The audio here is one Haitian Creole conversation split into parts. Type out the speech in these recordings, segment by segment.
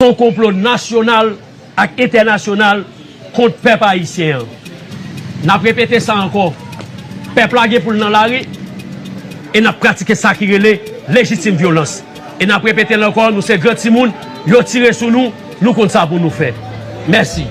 Son complot national et international contre le peuple haïtien. N'a répété ça encore. Peuple a pour dans la rue et n'a pratiqué ça qui est légitime violence. Et n'a répété encore, nous c'est grand timoun, yo tiré sur nous, nous compte ça pour nous faire. Merci.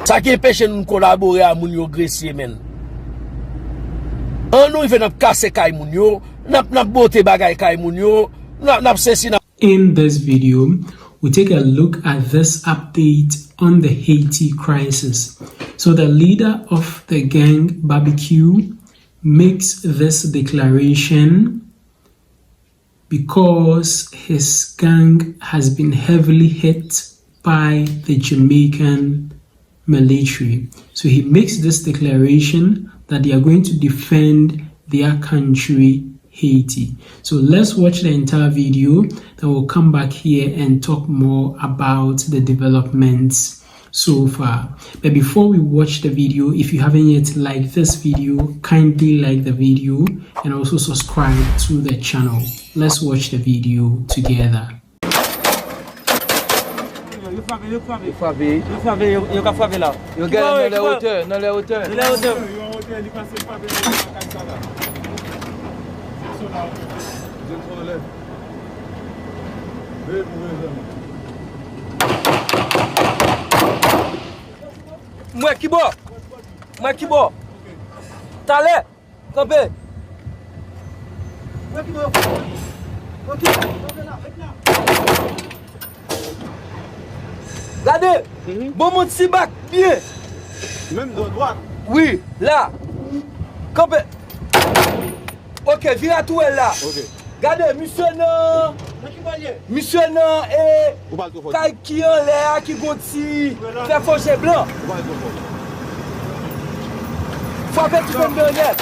Ça qui empêche nous collaborer à moun yo grecier men. On nous fait n'a casser kay moun yo, n'a boté bagay kay moun yo, n'a sensi. In this video, we take a look at this update on the Haiti crisis. So the leader of the gang barbecue makes this declaration because his gang has been heavily hit by the Jamaican military. So he makes this declaration that they are going to defend their country, Haiti. So let's watch the entire video, then we'll come back here and talk more about the developments so far. But before we watch the video, if you haven't yet liked this video, kindly like the video and also subscribe to the channel. Let's watch the video together. Moi qui bon. T'allais, campé. Moi qui bon. Ok, regardez, bon mon petit bac, bien. Même de droite. Oui, là. Campé. Ok, viens à tout là. Ok. Regardez, monsieur non, et qui en l'air, qui gonti, fait faucher blanc. Faut faire tout comme de net.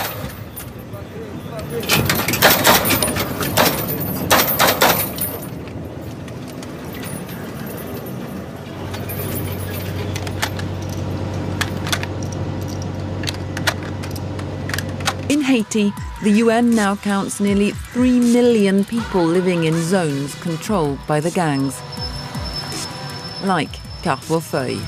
In Haiti, the UN now counts nearly 3 million people living in zones controlled by the gangs, like Carrefour-Feuille.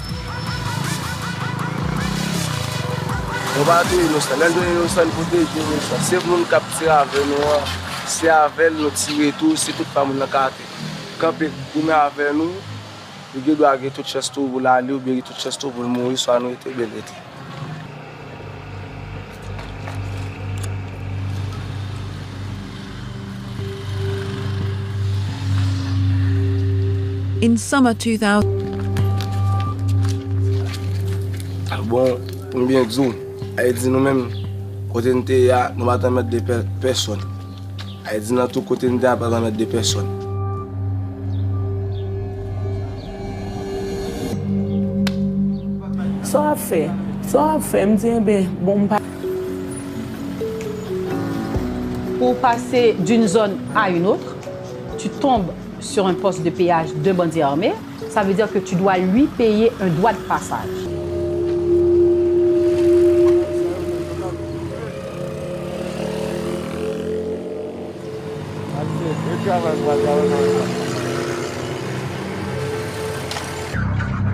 In summer 2000, bon, on bien zoom. Elle dit nous-mêmes, côté nous nous pas mettre des personnes. Elle dit dans tout côté nous pas mettre des personnes. Ça a fait, me dit ben bon. Pour passer d'une zone à une autre, tu tombes sur un poste de péage de bandits armés, ça veut dire que tu dois lui payer un droit de passage.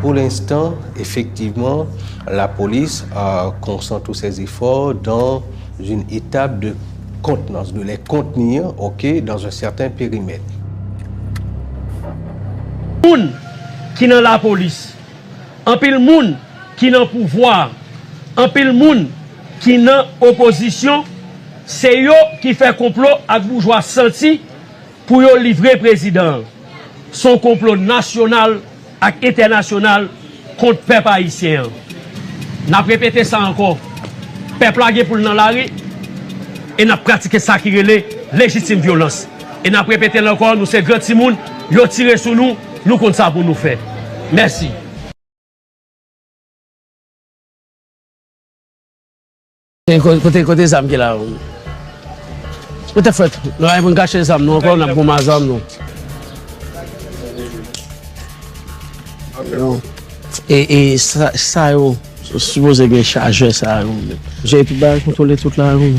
Pour l'instant, effectivement, la police concentre tous ses efforts dans une étape de contenance, de les contenir, dans un certain périmètre. Moun qui dans la police, en pile moun qui dans pouvoir, en pile moun qui dans opposition, c'est eux qui fait complot avec bourgeois senti pour yo livrer président son complot national et international contre peuple haïtien. N'a répété ça encore. Peuple a pour dans la rue et n'a pratiqué ça qui relève légitime violence. Et n'a répété encore, nous c'est grand timoun, yo tiré sur nous, nous compte ça pour nous faire. Merci. Côté zam qui là. Côté fait, nous avons gâché zam, nous encore on a pour ma zam nous. Et ça yo, je suppose que chargé ça. J'ai pu contrôler toute la roue.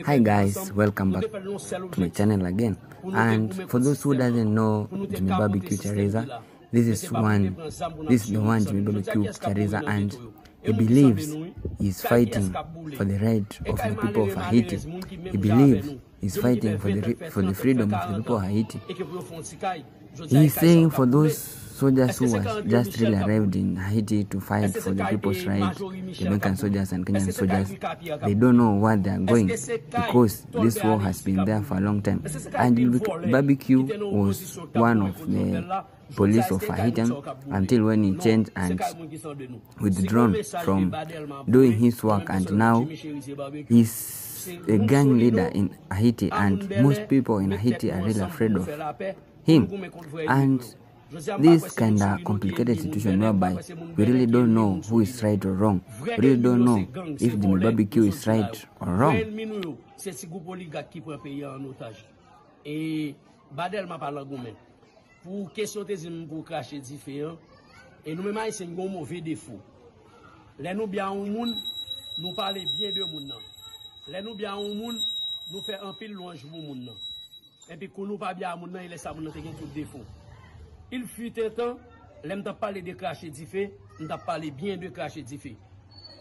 Hi guys, welcome back to my channel again. And for those who doesn't know Jimmy Barbecue Teresa, this is the one Jimmy Barbecue Teresa, and he believes he's fighting for the right of the people of Haiti. He believes he's fighting for the freedom of the people of Haiti. He's saying for those soldiers who was just really arrived in Haiti to fight for the people's right, Jamaican soldiers and Kenyan soldiers, they don't know what they are going, because this war has been there for a long time. And Barbecue was one of the police of Haiti until when he changed and withdrawn from doing his work, and now he's a gang leader in Haiti, and most people in Haiti are really afraid of him. And this kind of complicated situation whereby we really don't know who is right or wrong. We really don't know if Jimmy Barbecue is right or wrong. Pour question pour cracher différent et nous même c'est un mauvais défaut. Les nous bien au monde, nous parler bien de monde. Les nous bien au monde, nous faire un pile louange pour monde. Et puis quand nous pas bien au monde, il laisse ça monde qui tout défaut. Il fut un temps, l'aime t'a parler de cracher différent, on t'a parlé bien de cracher différent.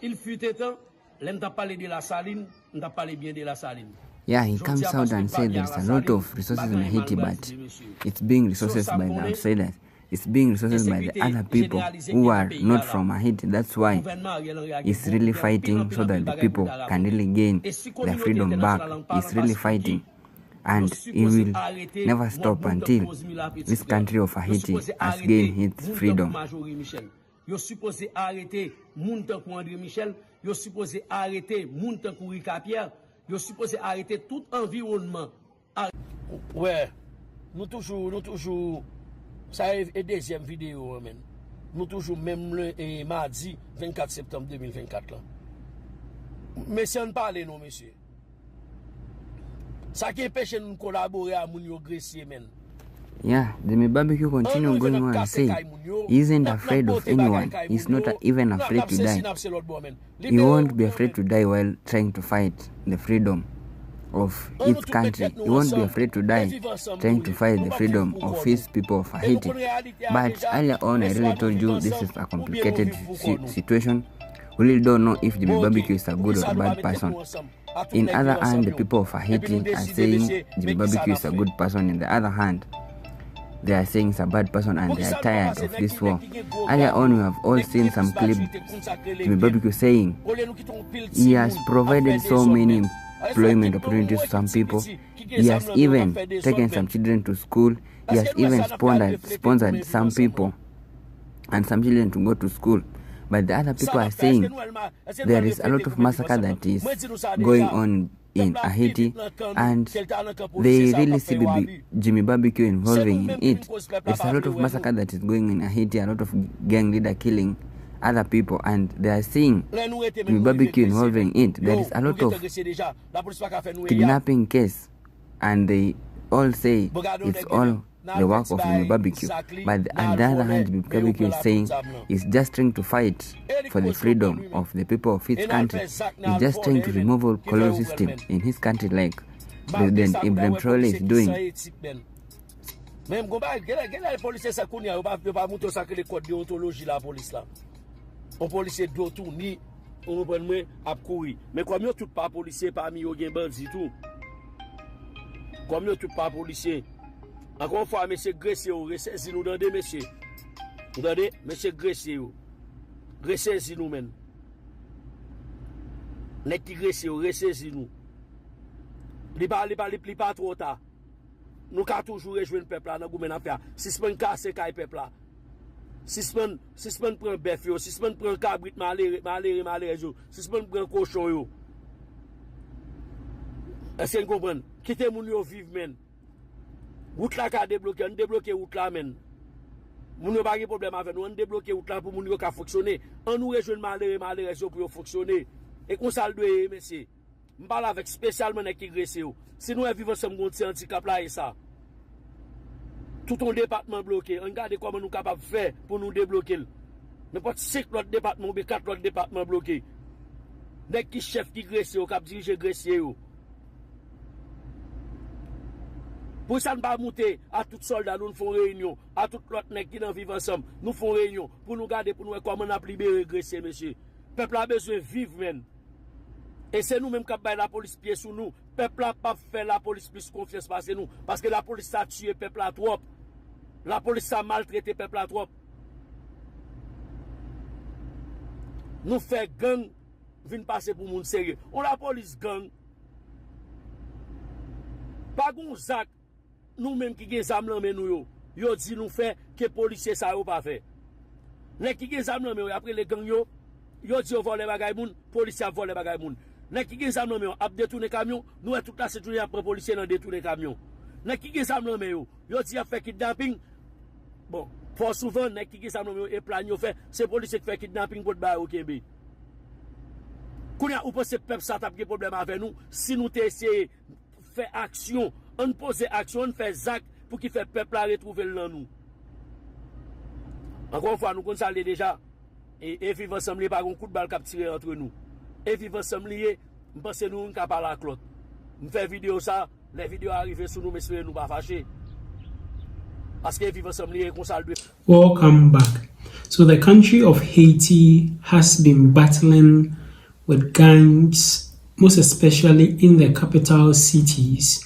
Il fut un temps, l'aime t'a parler de la saline, on t'a parlé bien de la saline. Yeah, he comes out and says there's a lot of resources in Haiti, but it's being resources by the outsiders. it's being resourced by the other people who are not from Haiti. That's why it's really fighting so that the people can really gain their freedom back. It's really fighting, and it will never stop until this country of Haiti has gained its freedom. Yo supposé arrêter moun tan kou André Michel, yo supposé arrêter moun tan kou Rika Pierre, yo supposé arrêter tout environnement. Ouais, nous toujours, ça est deuxième vidéo, man. Nous toujours même le mardi 24 septembre 2024 là. Monsieur, on parle non, monsieur. Ça qui empêche nous collaborer à moun yo grecier, man. Yeah, the barbecue continue going on and saying he isn't afraid of anyone. He's not even afraid to die. He won't be afraid to die while trying to fight the freedom of his country. He won't be afraid to die trying to fight the freedom of his people of Haiti. But earlier on, I really told you this is a complicated situation. We really don't know if Jimmy Barbecue is a good or a bad person. In other hand, the people of Haiti are saying Jimmy Barbecue is a good person. In the other hand, they are saying he's a bad person and they are tired of this war. Earlier on, we have all seen some clips Jimmy Barbecue saying he has provided so many employment opportunities to some people. He has even taken some children to school. He has even sponsored some people and some children to go to school. But the other people are saying there is a lot of massacre that is going on in Haiti, and they really see Jimmy Barbecue involving in it. There's a lot of massacre that is going on in Haiti, a lot of gang leader killing other people, and they are seeing Jimmy Barbecue involving in it. There is a lot of kidnapping case, and they all say it's all the work of Jimmy Barbecue. But on the other hand, Jimmy Barbecue is saying he's just trying to fight for the freedom of the people of his country. He's just trying to remove all color system in his country like President Ibrahim Traoré is doing. Encore une fois, monsieur Gressier, ressaisi nous dans messieurs. Vous entendez, monsieur Gressier, ressaisi nous, men. Nek qui Gressier, ressaisi nous. Li pas trop tard. Nous avons toujours rejoindre le peuple là dans goumen affaire. Si se prend casser kay peuple là. Si se prend bœuf yo, si se prend cabrit maléré, si se prend cochon yo. Est-ce que vous comprenez? Quittez moun yo vivre, men. Route là ka débloquer, on débloquer route là men. Moun yo pas de problème avec nous, on débloquer route là pour moun yo ka fonctionner. On nous rejoindre malheureux pour fonctionner. Et qu'on ça doit monsieur. On parle avec spécialement qui gressé yo. Si nous vivons ensemble gonti handicap là et ça. Tout ton département bloqué, on regarde comment nous capable faire pour nous débloquer. N'importe 5 autres départements ou 4 autres départements bloqués. Nek qui chef qui gressé yo, cap diriger gressé yo. Pour ça ne pas monter à tout soldat, nous faisons réunion, à tout l'autre nèg qui dans vivre ensemble, nous faisons réunion pour nous garder, pour nous voir comment on a libéré gressé, monsieur. Peuple a besoin de vivre, men. Et c'est nous-mêmes qui avons la police pied sous nous. Peuple n'a pas fait la police plus confiance parce que nous. Parce que la police a tué peuple à trop. La police a maltraité peuple à trop. Nous faisons gang, vient passer pour monde sérieux. On la police gang. Pas gonzak. Nous-mêmes qui avons zam nan men nous yo dit nous fait que policier ça yo pas fait. Les qui avons zam nan men après les gang yo dit yo voler bagay moun, policier a voler bagay moun. Les qui avons zam nan men a détourner camion, nous toute la sécurité après policier dans détourner camion. Les qui avons zam nan men yo dit a fait kidnapping. Bon, pour souvent les qui avons zam nan men et plan yo fait, c'est policier qui fait kidnapping pour ba au Kembe. Kounya ou pense peuple ça t'a problème avec nous si nous t'essayer faire action. On pose action, on fait acte pour qu'il fait peuple à retrouver le nous. Encore une fois, nous consolons déjà. Et vivre ensemble, pas un coup de balle qui tiré entre nous. Et vivre ensemble, nous pensons nous ne parler à l'autre. Nous faisons vidéo ça, les vidéos arrivent sur nous, mais nous pas fâchés. Parce que vivre ensemble, nous consolons. Welcome back. So the country of Haiti has been battling with gangs, most especially in the capital cities.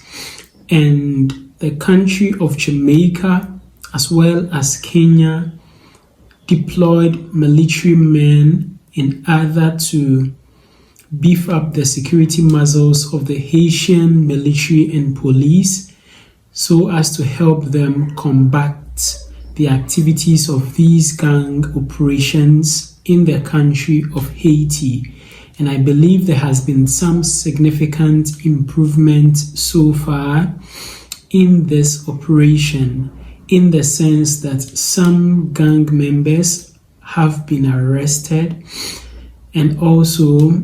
And the country of Jamaica as well as Kenya deployed military men in order to beef up the security muscles of the Haitian military and police so as to help them combat the activities of these gang operations in the country of Haiti. And I believe there has been some significant improvement so far in this operation, in the sense that some gang members have been arrested, and also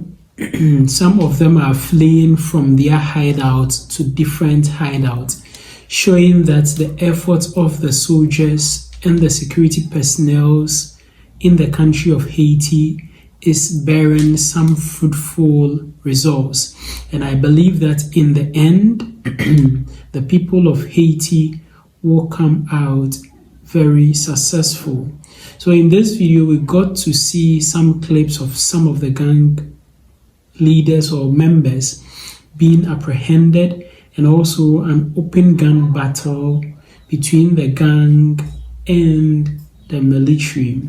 some of them are fleeing from their hideouts to different hideouts, showing that the efforts of the soldiers and the security personnel in the country of Haiti is bearing some fruitful results. And I believe that in the end, the people of Haiti will come out very successful. So in this video, we got to see some clips of some of the gang leaders or members being apprehended, and also an open gun battle between the gang and the military.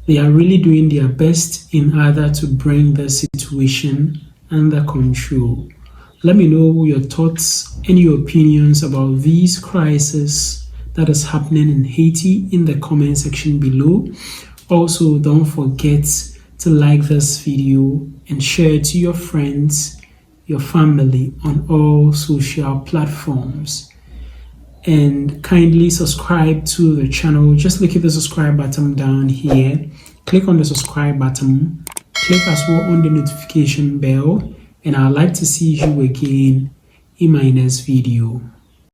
They are really doing their best in order to bring the situation under control. Let me know your thoughts and your opinions about these crises that is happening in Haiti in the comment section below. Also, don't forget to like this video and share it to your friends, your family on all social platforms. And kindly subscribe to the channel. Just look at the subscribe button down here. Click on the subscribe button. Click as well on the notification bell. And I'd like to see you again in my next video.